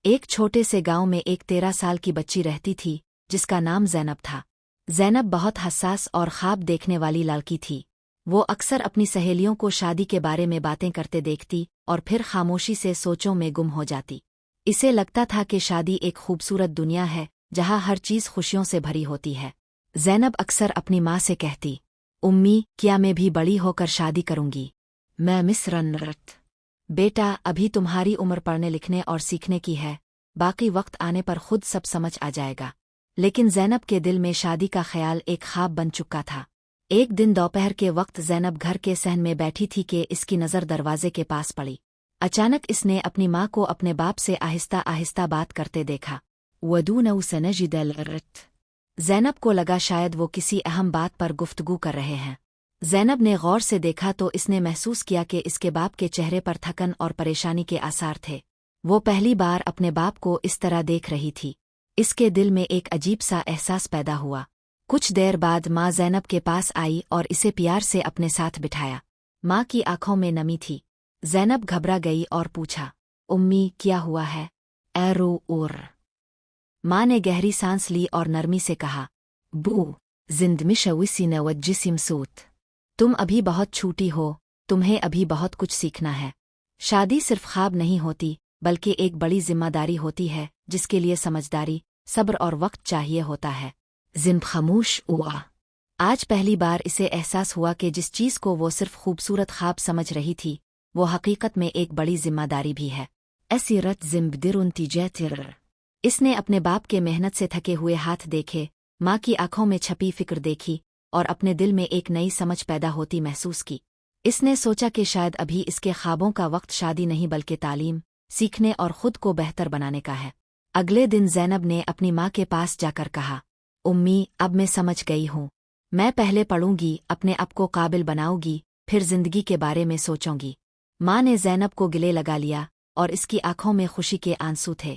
ایک چھوٹے سے گاؤں میں ایک 13 سال کی بچی رہتی تھی جس کا نام زینب تھا۔ زینب بہت حساس اور خواب دیکھنے والی لڑکی تھی۔ وہ اکثر اپنی سہیلیوں کو شادی کے بارے میں باتیں کرتے دیکھتی اور پھر خاموشی سے سوچوں میں گم ہو جاتی۔ اسے لگتا تھا کہ شادی ایک خوبصورت دنیا ہے جہاں ہر چیز خوشیوں سے بھری ہوتی ہے۔ زینب اکثر اپنی ماں سے کہتی، امی کیا میں بھی بڑی ہو کر شادی کروں گی؟ میں مسرنرت بیٹا ابھی تمہاری عمر پڑھنے لکھنے اور سیکھنے کی ہے، باقی وقت آنے پر خود سب سمجھ آ جائے گا۔ لیکن زینب کے دل میں شادی کا خیال ایک خواب بن چکا تھا۔ ایک دن دوپہر کے وقت زینب گھر کے صحن میں بیٹھی تھی کہ اس کی نظر دروازے کے پاس پڑی۔ اچانک اس نے اپنی ماں کو اپنے باپ سے آہستہ آہستہ بات کرتے دیکھا۔ ودون سنجد الرت زینب کو لگا شاید وہ کسی اہم بات پر گفتگو کر رہے ہیں۔ زینب نے غور سے دیکھا تو اس نے محسوس کیا کہ اس کے باپ کے چہرے پر تھکن اور پریشانی کے آثار تھے۔ وہ پہلی بار اپنے باپ کو اس طرح دیکھ رہی تھی۔ اس کے دل میں ایک عجیب سا احساس پیدا ہوا۔ کچھ دیر بعد ماں زینب کے پاس آئی اور اسے پیار سے اپنے ساتھ بٹھایا۔ ماں کی آنکھوں میں نمی تھی۔ زینب گھبرا گئی اور پوچھا، امی کیا ہوا ہے؟ اے رو ماں نے گہری سانس لی اور نرمی سے کہا، بو زندمشوسی نوت جسم سوت تم ابھی بہت چھوٹی ہو، تمہیں ابھی بہت کچھ سیکھنا ہے۔ شادی صرف خواب نہیں ہوتی بلکہ ایک بڑی ذمہ داری ہوتی ہے جس کے لیے سمجھداری، صبر اور وقت چاہیے ہوتا ہے۔ زند خاموش ہوا۔ آج پہلی بار اسے احساس ہوا کہ جس چیز کو وہ صرف خوبصورت خواب سمجھ رہی تھی وہ حقیقت میں ایک بڑی ذمہ داری بھی ہے۔ ایسی رت زمبدرن تیجیتر اس نے اپنے باپ کے محنت سے تھکے ہوئے ہاتھ دیکھے، ماں کی آنکھوں میں چھپی فکر دیکھی اور اپنے دل میں ایک نئی سمجھ پیدا ہوتی محسوس کی۔ اس نے سوچا کہ شاید ابھی اس کے خوابوں کا وقت شادی نہیں بلکہ تعلیم، سیکھنے اور خود کو بہتر بنانے کا ہے۔ اگلے دن زینب نے اپنی ماں کے پاس جا کر کہا، امی اب میں سمجھ گئی ہوں، میں پہلے پڑھوں گی، اپنے آپ کو قابل بناؤں گی، پھر زندگی کے بارے میں سوچوں گی۔ ماں نے زینب کو گلے لگا لیا اور اس کی آنکھوں میں خوشی کے آنسو تھے۔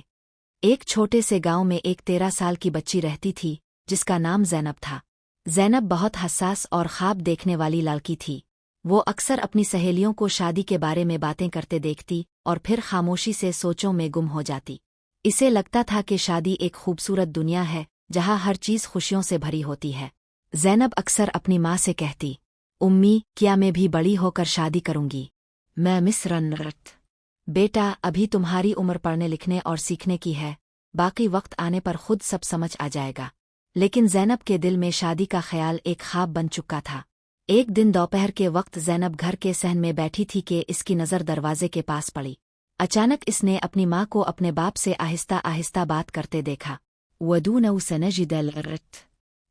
ایک چھوٹے سے گاؤں میں ایک 13 سال کی بچی رہتی تھی جس کا نام زینب تھا۔ زینب بہت حساس اور خواب دیکھنے والی لڑکی تھی۔ وہ اکثر اپنی سہیلیوں کو شادی کے بارے میں باتیں کرتے دیکھتی اور پھر خاموشی سے سوچوں میں گم ہو جاتی۔ اسے لگتا تھا کہ شادی ایک خوبصورت دنیا ہے جہاں ہر چیز خوشیوں سے بھری ہوتی ہے۔ زینب اکثر اپنی ماں سے کہتی، امی کیا میں بھی بڑی ہو کر شادی کروں گی؟ میں مسرنرت بیٹا ابھی تمہاری عمر پڑھنے لکھنے اور سیکھنے کی ہے، باقی وقت آنے پر خود سب سمجھ آ جائے گا۔ لیکن زینب کے دل میں شادی کا خیال ایک خواب بن چکا تھا۔ ایک دن دوپہر کے وقت زینب گھر کے صحن میں بیٹھی تھی کہ اس کی نظر دروازے کے پاس پڑی۔ اچانک اس نے اپنی ماں کو اپنے باپ سے آہستہ آہستہ بات کرتے دیکھا۔ ودون سنجد الرت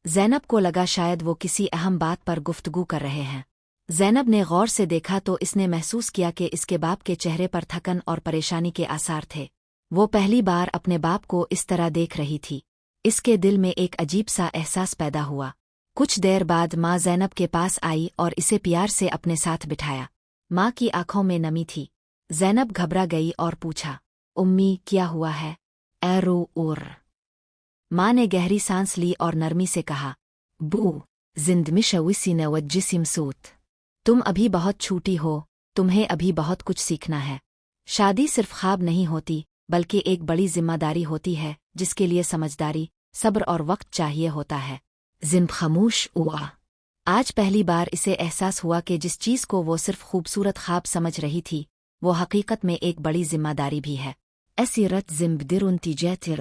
زینب کو لگا شاید وہ کسی اہم بات پر گفتگو کر رہے ہیں۔ زینب نے غور سے دیکھا تو اس نے محسوس کیا کہ اس کے باپ کے چہرے پر تھکن اور پریشانی کے آثار تھے۔ وہ پہلی بار اپنے باپ کو اس طرح دیکھ رہی تھی۔ اس کے دل میں ایک عجیب سا احساس پیدا ہوا۔ کچھ دیر بعد ماں زینب کے پاس آئی اور اسے پیار سے اپنے ساتھ بٹھایا۔ ماں کی آنکھوں میں نمی تھی۔ زینب گھبرا گئی اور پوچھا، امی کیا ہوا ہے؟ اے رو ماں نے گہری سانس لی اور نرمی سے کہا، بو زندمشوسی نوت جسم سوت تم ابھی بہت چھوٹی ہو، تمہیں ابھی بہت کچھ سیکھنا ہے۔ شادی صرف خواب نہیں ہوتی بلکہ ایک بڑی ذمہ داری ہوتی ہے جس کے لیے سمجھداری، صبر اور وقت چاہیے ہوتا ہے۔ زند خاموش ہوا۔ آج پہلی بار اسے احساس ہوا کہ جس چیز کو وہ صرف خوبصورت خواب سمجھ رہی تھی وہ حقیقت میں ایک بڑی ذمہ داری بھی ہے۔ ایسی رت زمبدرن تیجیتر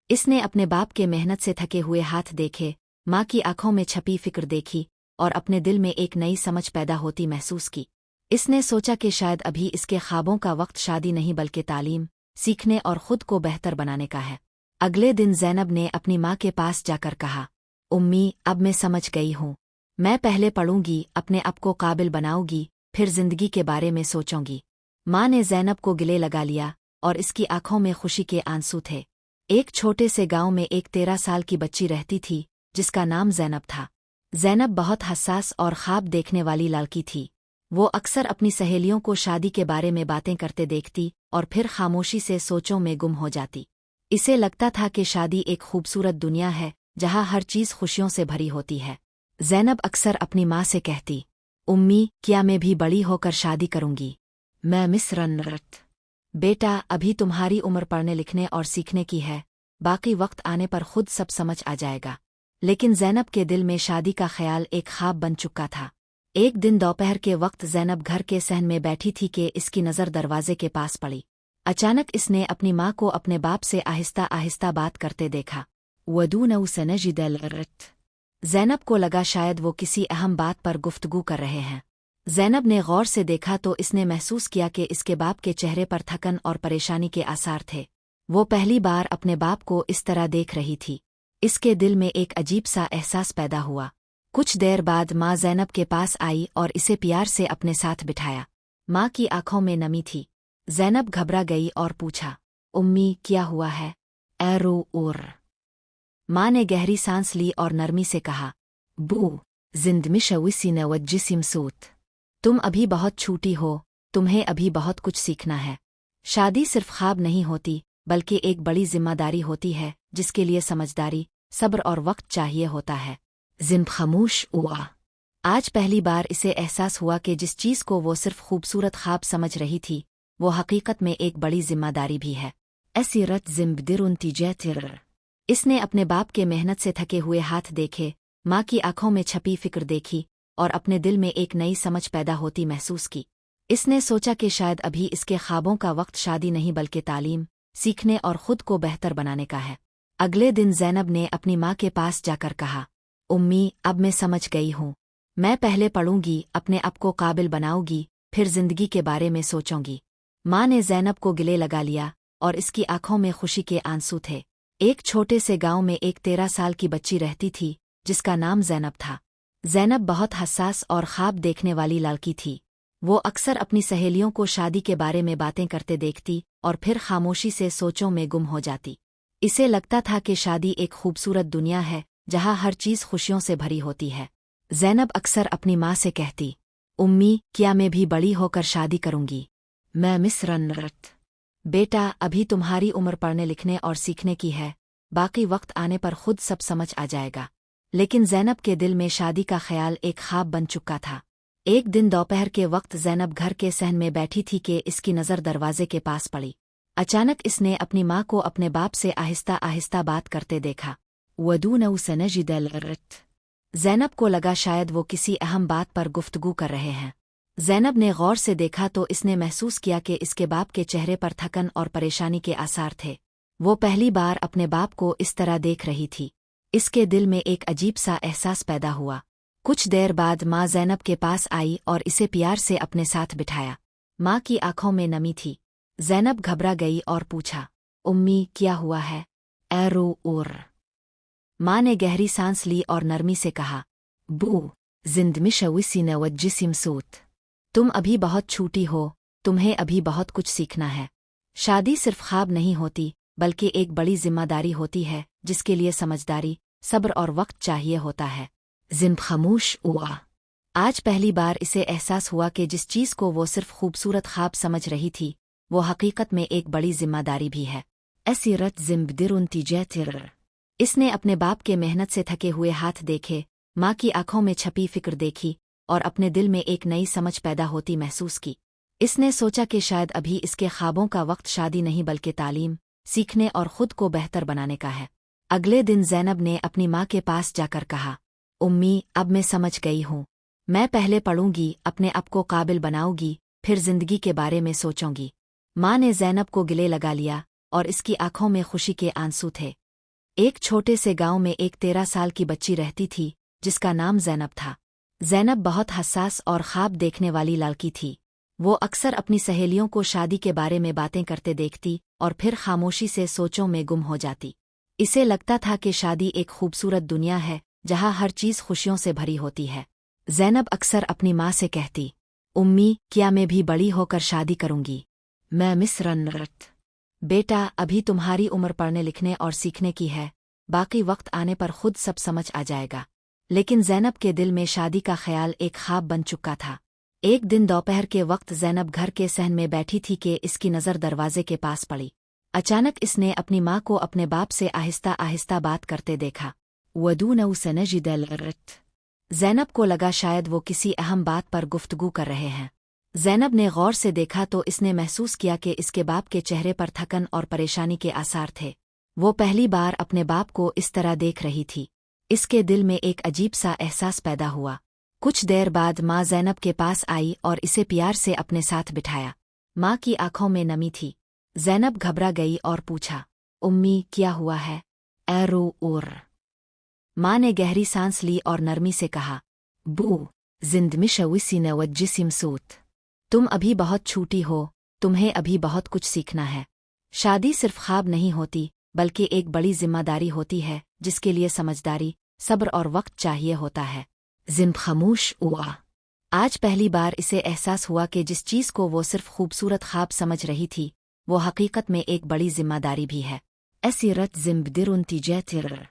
اس نے اپنے باپ کے محنت سے تھکے ہوئے ہاتھ دیکھے، ماں کی آنکھوں میں چھپی فکر دیکھی اور اپنے دل میں ایک نئی سمجھ پیدا ہوتی محسوس کی۔ اس نے سوچا کہ شاید ابھی اس کے خوابوں کا وقت شادی نہیں بلکہ تعلیم، سیکھنے اور خود کو بہتر بنانے کا ہے۔ اگلے دن زینب نے اپنی ماں کے پاس جا کر کہا، امی اب میں سمجھ گئی ہوں، میں پہلے پڑھوں گی، اپنے آپ کو قابل بناؤں گی، پھر زندگی کے بارے میں سوچوں گی۔ ماں نے زینب کو گلے لگا لیا اور اس کی آنکھوں میں خوشی کے آنسو تھے۔ ایک چھوٹے سے گاؤں میں ایک 13 سال کی بچی رہتی تھی جس کا نام زینب تھا۔ زینب بہت حساس اور خواب دیکھنے والی لڑکی تھی۔ وہ اکثر اپنی سہیلیوں کو شادی کے بارے میں باتیں کرتے دیکھتی اور پھر خاموشی سے سوچوں میں گم ہو جاتی۔ اسے لگتا تھا کہ شادی ایک خوبصورت دنیا ہے جہاں ہر چیز خوشیوں سے بھری ہوتی ہے۔ زینب اکثر اپنی ماں سے کہتی، امی کیا میں بھی بڑی ہو کر شادی کروں گی؟ میں مسرنرت बेटा, अभी तुम्हारी उम्र पढ़ने लिखने और सीखने की है, बाकी वक्त आने पर खुद सब समझ आ जाएगा। लेकिन ज़ैनब के दिल में शादी का ख्याल एक ख्वाब बन चुका था। एक दिन दोपहर के वक्त ज़ैनब घर के सहन में बैठी थी कि इसकी नज़र दरवाजे के पास पड़ी। अचानक इसने अपनी माँ को अपने बाप से आहिस्ता आहिस्ता बात करते देखा। वदून सनजिदलरत। ज़ैनब को लगा शायद वो किसी अहम बात पर गुफ्तगू कर रहे हैं। ज़ैनब ने गौर से देखा तो इसने महसूस किया कि इसके बाप के चेहरे पर थकन और परेशानी के आसार थे। वो पहली बार अपने बाप को इस तरह देख रही थी। इसके दिल में एक अजीब सा एहसास पैदा हुआ। कुछ देर बाद माँ ज़ैनब के पास आई और इसे प्यार से अपने साथ बिठाया। माँ की आंखों में नमी थी। ज़ैनब घबरा गई और पूछा, उम्मी, क्या हुआ है? एरो। माँ ने गहरी सांस ली और नरमी से कहा, बू जिंदमिशविसिन वज्जिसिम सूत। तुम अभी बहुत छोटी हो, तुम्हें अभी बहुत कुछ सीखना है। शादी सिर्फ ख्वाब नहीं होती, बल्कि एक बड़ी जिम्मेदारी होती है जिसके लिए समझदारी, सब्र और वक्त चाहिए होता है। ज़िंब खामोश हुआ। आज पहली बार इसे एहसास हुआ कि जिस चीज़ को वो सिर्फ खूबसूरत ख्वाब समझ रही थी, वो हकीकत में एक बड़ी जिम्मेदारी भी है। ऐसीरत ज़िम्बदिरुनतिजैतिर। इसने अपने बाप के मेहनत से थके हुए हाथ देखे, माँ की आंखों में छपी फिक्र देखी और अपने दिल में एक नई समझ पैदा होती महसूस की। इसने सोचा कि शायद अभी इसके ख्वाबों का वक्त शादी नहीं बल्कि तालीम, सीखने और खुद को बेहतर बनाने का है। अगले दिन ज़ैनब ने अपनी माँ के पास जाकर कहा, उम्मी, अब मैं समझ गई हूँ। मैं पहले पढ़ूंगी, अपने आप को काबिल बनाऊंगी, फिर जिंदगी के बारे में सोचूंगी। माँ ने ज़ैनब को गले लगा लिया और इसकी आंखों में खुशी के आंसू थे। एक छोटे से गांव में एक 13 साल की बच्ची रहती थी जिसका नाम ज़ैनब था। ज़ैनब बहुत हसास और ख्वाब देखने वाली लड़की थी। वो अक्सर अपनी सहेलियों को शादी के बारे में बातें करते देखती और फिर खामोशी से सोचों में गुम हो जाती। इसे लगता था कि शादी एक खूबसूरत दुनिया है जहाँ हर चीज़ खुशियों से भरी होती है। ज़ैनब अक्सर अपनी माँ से कहती, उम्मी, क्या मैं भी बड़ी होकर शादी करूंगी? मैं मिस्रनरत। बेटा, अभी तुम्हारी उम्र पढ़ने लिखने और सीखने की है, बाकी वक्त आने पर खुद सब समझ आ जाएगा। लेकिन ज़ैनब के दिल में शादी का ख्याल एक ख्वाब बन चुका था। एक दिन दोपहर के वक्त ज़ैनब घर के सहन में बैठी थी कि इसकी नज़र दरवाजे के पास पड़ी। अचानक इसने अपनी माँ को अपने बाप से आहिस्ता आहिस्ता बात करते देखा। वदून सनजिदलरत। ज़ैनब को लगा शायद वो किसी अहम बात पर गुफ्तगू कर रहे हैं। ज़ैनब ने गौर से देखा तो इसने महसूस किया कि इसके बाप के चेहरे पर थकन और परेशानी के आसार थे। वो पहली बार अपने बाप को इस तरह देख रही थी। इसके दिल में एक अजीब सा एहसास पैदा हुआ। कुछ देर बाद माँ ज़ैनब के पास आई और इसे प्यार से अपने साथ बिठाया। माँ की आंखों में नमी थी। ज़ैनब घबरा गई और पूछा, उम्मी, क्या हुआ है? एरो। माँ ने गहरी सांस ली और नरमी से कहा, बू जिंदमिशविसिन वज्जिसिम सूत। तुम अभी बहुत छोटी हो, तुम्हें अभी बहुत कुछ सीखना है। शादी सिर्फ ख्वाब नहीं होती, बल्कि एक बड़ी जिम्मेदारी होती है जिसके लिए समझदारी, सब्र और वक्त चाहिए होता है। ज़िंब खामोश हुआ। आज पहली बार इसे एहसास हुआ कि जिस चीज़ को वो सिर्फ खूबसूरत ख्वाब समझ रही थी, वो हकीकत में एक बड़ी जिम्मेदारी भी है। ऐसीरत ज़िम्बदिरुनतिजैतिर। इसने अपने बाप के मेहनत से थके हुए हाथ देखे, माँ की आंखों में छपी फिक्र देखी और अपने दिल में एक नई समझ पैदा होती महसूस की। इसने सोचा कि शायद अभी इसके ख्वाबों का वक्त शादी नहीं बल्कि तालीम, सीखने और खुद को बेहतर बनाने का है। अगले दिन ज़ैनब ने अपनी माँ के पास जाकर कहा, उम्मी, अब मैं समझ गई हूँ। मैं पहले पढ़ूंगी, अपने आप को काबिल बनाऊंगी, फिर जिंदगी के बारे में सोचूंगी। माँ ने ज़ैनब को गले लगा लिया और इसकी आंखों में खुशी के आंसू थे। एक छोटे से गांव में एक 13 साल की बच्ची रहती थी जिसका नाम ज़ैनब था। ज़ैनब बहुत हसास और ख्वाब देखने वाली लड़की थी। वो अक्सर अपनी सहेलियों को शादी के बारे में बातें करते देखती और फिर खामोशी से सोचों में गुम हो जाती। इसे लगता था कि शादी एक खूबसूरत दुनिया है जहाँ हर चीज़ खुशियों से भरी होती है। ज़ैनब अक्सर अपनी माँ से कहती, उम्मी, क्या मैं भी बड़ी होकर शादी करूंगी? मैं मिस्रनरत। बेटा, अभी तुम्हारी उम्र पढ़ने लिखने और सीखने की है, बाकी वक्त आने पर खुद सब समझ आ जाएगा। लेकिन ज़ैनब के दिल में शादी का ख्याल एक ख्वाब बन चुका था। एक दिन दोपहर के वक्त ज़ैनब घर के सहन में बैठी थी कि इसकी नज़र दरवाजे के पास पड़ी। अचानक इसने अपनी माँ को अपने बाप से आहिस्ता आहिस्ता बात करते देखा। वदून सनजिदलरत। ज़ैनब को लगा शायद वो किसी अहम बात पर गुफ्तगू कर रहे हैं। ज़ैनब ने गौर से देखा तो इसने महसूस किया कि इसके बाप के चेहरे पर थकन और परेशानी के आसार थे। वो पहली बार अपने बाप को इस तरह देख रही थी। इसके दिल में एक अजीब सा एहसास पैदा हुआ। कुछ देर बाद माँ ज़ैनब के पास आई और इसे प्यार से अपने साथ बिठाया। माँ की आंखों में नमी थी। ज़ैनब घबरा गई और पूछा, उम्मी क्या हुआ है? उर। माँ ने गहरी सांस ली और नरमी से कहा, बू जिंदमिशविसी नवज्जिसिम सूत। तुम अभी बहुत छोटी हो, तुम्हें अभी बहुत कुछ सीखना है। शादी सिर्फ ख्वाब नहीं होती, बल्कि एक बड़ी जिम्मेदारी होती है जिसके लिए समझदारी, सब्र और वक्त चाहिए होता है। जिम खामोश हुआ। आज पहली बार इसे एहसास हुआ कि जिस चीज़ को वो सिर्फ खूबसूरत ख्वाब समझ रही थी, वो हकीकत में एक बड़ी जिम्मेदारी भी है। ऐसीरत जिम्बदिरुनतिजैतिर।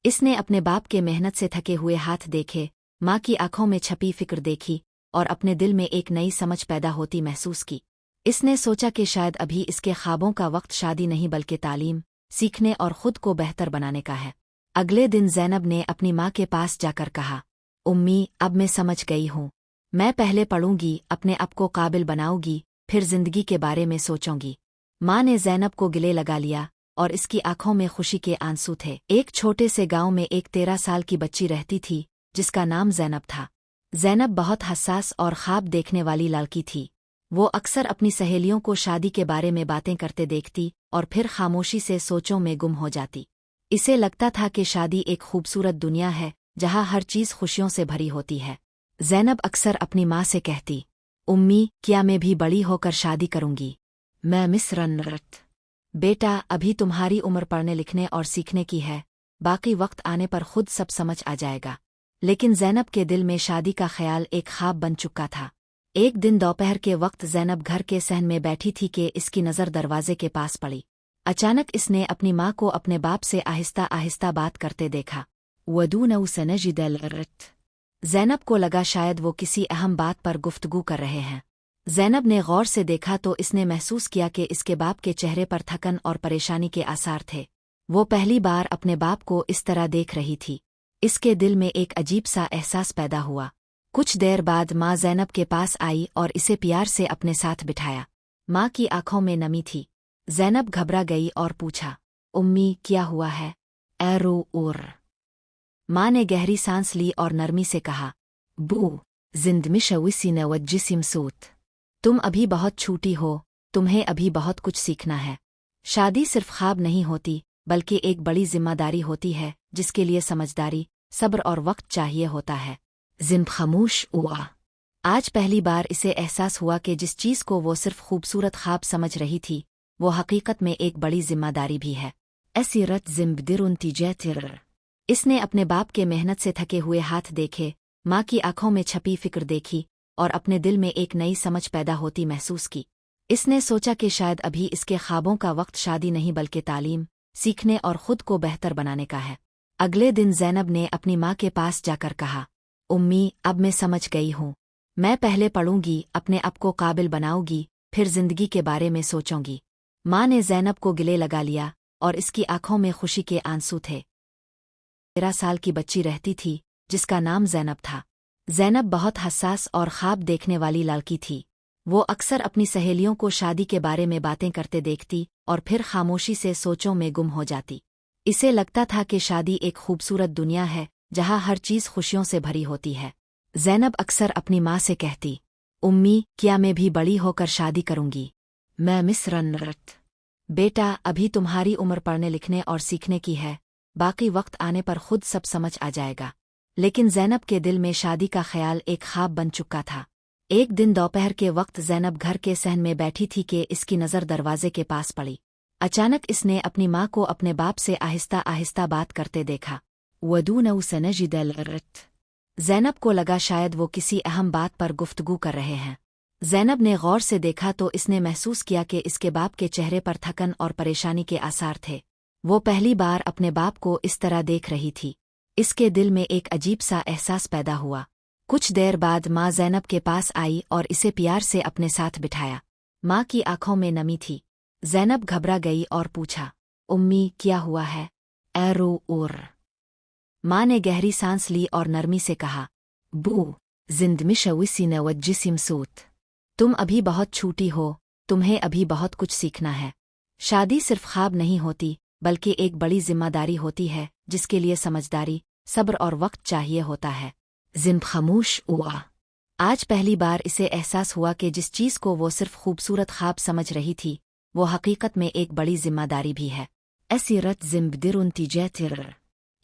इसने अपने बाप के मेहनत से थके हुए हाथ देखे, माँ की आंखों में छपी फिक्र देखी और अपने दिल में एक नई समझ पैदा होती महसूस की। इसने सोचा कि शायद अभी इसके ख्वाबों का वक्त शादी नहीं बल्कि तालीम, सीखने और खुद को बेहतर बनाने का है। अगले दिन ज़ैनब ने अपनी माँ के पास जाकर कहा, उम्मी अब मैं समझ गई हूँ। मैं पहले पढ़ूंगी, अपने आप को काबिल बनाऊंगी, फिर जिंदगी के बारे में सोचूंगी। माँ ने ज़ैनब को गले लगा लिया और इसकी आंखों में खुशी के आंसू थे। एक छोटे से गांव में एक 13 साल की बच्ची रहती थी जिसका नाम ज़ैनब था। ज़ैनब बहुत हसास और ख्वाब देखने वाली लड़की थी। वो अक्सर अपनी सहेलियों को शादी के बारे में बातें करते देखती और फिर खामोशी से सोचों में गुम हो जाती। इसे लगता था कि शादी एक खूबसूरत दुनिया है जहाँ हर चीज़ खुशियों से भरी होती है। ज़ैनब अक्सर अपनी माँ से कहती, उम्मी क्या मैं भी बड़ी होकर शादी करूंगी? मैं मिस्रनरत। बेटा अभी तुम्हारी उम्र पढ़ने लिखने और सीखने की है, बाकी वक्त आने पर खुद सब समझ आ जाएगा। लेकिन ज़ैनब के दिल में शादी का ख्याल एक ख्वाब बन चुका था। एक दिन दोपहर के वक्त ज़ैनब घर के सहन में बैठी थी कि इसकी नज़र दरवाजे के पास पड़ी। अचानक इसने अपनी माँ को अपने बाप से आहिस्ता आहिस्ता बात करते देखा। वदूनउसनजिदलरत। ज़ैनब को लगा शायद वो किसी अहम बात पर गुफ्तगू कर रहे हैं। ज़ैनब ने गौर से देखा तो इसने महसूस किया कि इसके बाप के चेहरे पर थकन और परेशानी के आसार थे। वो पहली बार अपने बाप को इस तरह देख रही थी। इसके दिल में एक अजीब सा एहसास पैदा हुआ। कुछ देर बाद माँ ज़ैनब के पास आई और इसे प्यार से अपने साथ बिठाया। माँ की आंखों में नमी थी। ज़ैनब घबरा गई और पूछा, उम्मी क्या हुआ है? उर। माँ ने गहरी सांस ली और नरमी से कहा, बू जिंदमिशविसी नवज्जिसिम सूत। तुम अभी बहुत छोटी हो, तुम्हें अभी बहुत कुछ सीखना है। शादी सिर्फ ख्वाब नहीं होती, बल्कि एक बड़ी जिम्मेदारी होती है जिसके लिए समझदारी, सब्र और वक्त चाहिए होता है। जिम खामोश हुआ। आज पहली बार इसे एहसास हुआ कि जिस चीज़ को वो सिर्फ खूबसूरत ख्वाब समझ रही थी, वो हकीकत में एक बड़ी जिम्मेदारी भी है। ऐसीरत जिम्बदिरुनतिजैतिर। इसने अपने बाप के मेहनत से थके हुए हाथ देखे, माँ की आंखों में छपी फिक्र देखी और अपने दिल में एक नई समझ पैदा होती महसूस की। इसने सोचा कि शायद अभी इसके ख्वाबों का वक्त शादी नहीं बल्कि तालीम, सीखने और खुद को बेहतर बनाने का है। अगले दिन ज़ैनब ने अपनी माँ के पास जाकर कहा, उम्मी अब मैं समझ गई हूँ। मैं पहले पढ़ूंगी, अपने आप को काबिल बनाऊंगी, फिर जिंदगी के बारे में सोचूंगी। माँ ने ज़ैनब को गले लगा लिया और इसकी आंखों में खुशी के आंसू थे। 13 साल की बच्ची रहती थी जिसका नाम ज़ैनब था। ज़ैनब बहुत हसास और ख्वाब देखने वाली लड़की थी। वो अक्सर अपनी सहेलियों को शादी के बारे में बातें करते देखती और फिर खामोशी से सोचों में गुम हो जाती। इसे लगता था कि शादी एक खूबसूरत दुनिया है जहाँ हर चीज़ खुशियों से भरी होती है। ज़ैनब अक्सर अपनी माँ से कहती, उम्मी क्या मैं भी बड़ी होकर शादी करूंगी? मैं मिस्रनरत। बेटा अभी तुम्हारी उम्र पढ़ने लिखने और सीखने की है, बाकी वक्त आने पर खुद सब समझ आ जाएगा। लेकिन ज़ैनब के दिल में शादी का ख्याल एक ख्वाब बन चुका था। एक दिन दोपहर के वक्त ज़ैनब घर के सहन में बैठी थी कि इसकी नज़र दरवाजे के पास पड़ी। अचानक इसने अपनी माँ को अपने बाप से आहिस्ता आहिस्ता बात करते देखा। वदूनउसनजिदलरत। ज़ैनब को लगा शायद वो किसी अहम बात पर गुफ्तगू कर रहे हैं। ज़ैनब ने गौर से देखा तो इसने महसूस किया कि इसके बाप के चेहरे पर थकन और परेशानी के आसार थे। वो पहली बार अपने बाप को इस तरह देख रही थी। इसके दिल में एक अजीब सा एहसास पैदा हुआ। कुछ देर बाद माँ ज़ैनब के पास आई और इसे प्यार से अपने साथ बिठाया। माँ की आंखों में नमी थी। ज़ैनब घबरा गई और पूछा, उम्मी क्या हुआ है? उर। माँ ने गहरी सांस ली और नरमी से कहा, बू जिंदमिशविसी नवज्जिसिम सूत। तुम अभी बहुत छोटी हो, तुम्हें अभी बहुत कुछ सीखना है। शादी सिर्फ ख्वाब नहीं होती, बल्कि एक बड़ी जिम्मेदारी होती है, जिसके लिए समझदारी, सब्र और वक्त चाहिए होता है। जिन खामोश हुआ। आज पहली बार इसे एहसास हुआ कि जिस चीज़ को वो सिर्फ खूबसूरत ख्वाब समझ रही थी, वो हकीकत में एक बड़ी जिम्मेदारी भी है। एसीरत जिम्बदिरुन तिजैतिर।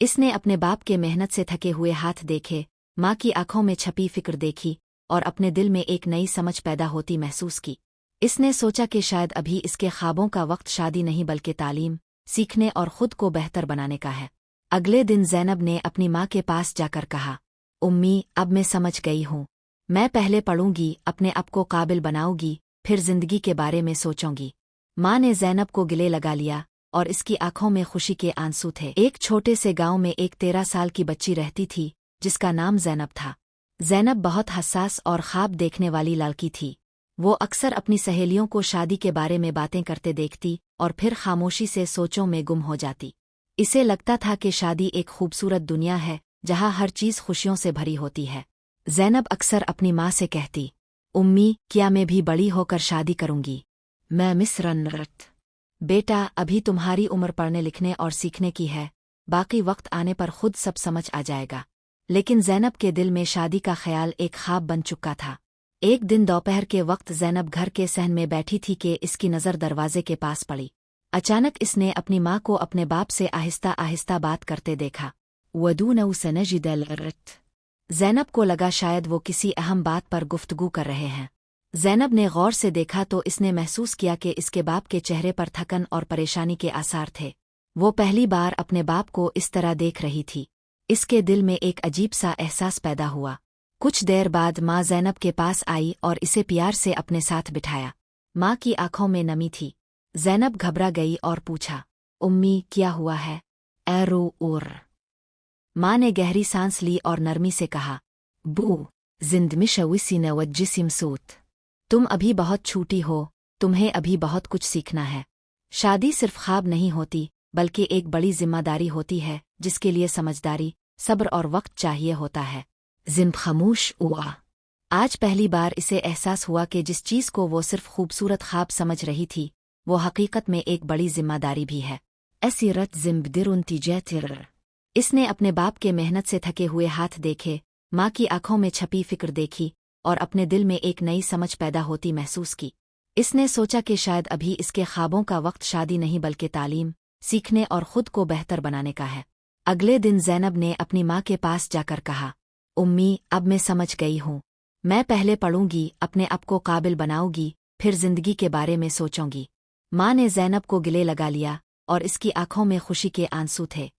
इसने अपने बाप के मेहनत से थके हुए हाथ देखे, माँ की आंखों में छपी फिक्र देखी और अपने दिल में एक नई समझ पैदा होती महसूस की। इसने सोचा कि शायद अभी इसके ख्वाबों का वक्त शादी नहीं बल्कि तालीम, सीखने और खुद को बेहतर बनाने का है। अगले दिन ज़ैनब ने अपनी माँ के पास जाकर कहा, उम्मी, अब मैं समझ गई हूँ। मैं पहले पढ़ूंगी, अपने आप को काबिल बनाऊंगी, फिर जिंदगी के बारे में सोचूंगी। माँ ने ज़ैनब को गले लगा लिया और इसकी आंखों में खुशी के आंसू थे। एक छोटे से गांव में एक 13 साल की बच्ची रहती थी, जिसका नाम ज़ैनब था। ज़ैनब बहुत हसास और ख्वाब देखने वाली लड़की थी। वो अक्सर अपनी सहेलियों को शादी के बारे में बातें करते देखती और फिर खामोशी से सोचों में गुम हो जाती। इसे लगता था कि शादी एक खूबसूरत दुनिया है, जहाँ हर चीज़ खुशियों से भरी होती है। ज़ैनब अक्सर अपनी माँ से कहती, उम्मी, क्या मैं भी बड़ी होकर शादी करूंगी? मैं मिस्रनरत। बेटा, अभी तुम्हारी उम्र पढ़ने लिखने और सीखने की है, बाकी वक्त आने पर खुद सब समझ आ जाएगा। लेकिन ज़ैनब के दिल में शादी का ख्याल एक ख्वाब बन चुका था। एक दिन दोपहर के वक्त ज़ैनब घर के सहन में बैठी थी कि इसकी नज़र दरवाजे के पास पड़ी। अचानक इसने अपनी माँ को अपने बाप से आहिस्ता आहिस्ता बात करते देखा। वदून सनजिदलरत। ज़ैनब को लगा शायद वो किसी अहम बात पर गुफ्तगू कर रहे हैं। ज़ैनब ने गौर से देखा तो इसने महसूस किया कि इसके बाप के चेहरे पर थकन और परेशानी के आसार थे। वो पहली बार अपने बाप को इस तरह देख रही थी। इसके दिल में एक अजीब सा एहसास पैदा हुआ। कुछ देर बाद माँ ज़ैनब के पास आई और इसे प्यार से अपने साथ बिठाया। माँ की आंखों में नमी थी। ज़ैनब घबरा गई और पूछा, उम्मी, क्या हुआ है? एरो। माँ ने गहरी सांस ली और नरमी से कहा, बू जिंदमिशविसिन वज्जिसिम सूत। तुम अभी बहुत छोटी हो, तुम्हें अभी बहुत कुछ सीखना है। शादी सिर्फ ख्वाब नहीं होती, बल्कि एक बड़ी जिम्मेदारी होती है, जिसके लिए समझदारी, सब्र और वक्त चाहिए होता है। जिन खामोश हुआ। आज पहली बार इसे एहसास हुआ कि जिस चीज़ को वो सिर्फ खूबसूरत ख्वाब समझ रही थी, वो हकीकत में एक बड़ी जिम्मेदारी भी है। एसीरत जिम्बदिरुन तिजैतिर। इसने अपने बाप के मेहनत से थके हुए हाथ देखे, माँ की आंखों में छपी फिक्र देखी और अपने दिल में एक नई समझ पैदा होती महसूस की। इसने सोचा कि शायद अभी इसके ख्वाबों का वक्त शादी नहीं बल्कि तालीम, सीखने और खुद को बेहतर बनाने का है। अगले दिन ज़ैनब ने अपनी माँ के पास जाकर कहा, उम्मी, अब मैं समझ गई हूँ। मैं पहले पढ़ूंगी, अपने आप को काबिल बनाऊंगी, फिर जिंदगी के बारे में सोचूंगी। माँ ने ज़ैनब को गले लगा लिया और इसकी आंखों में खुशी के आंसू थे।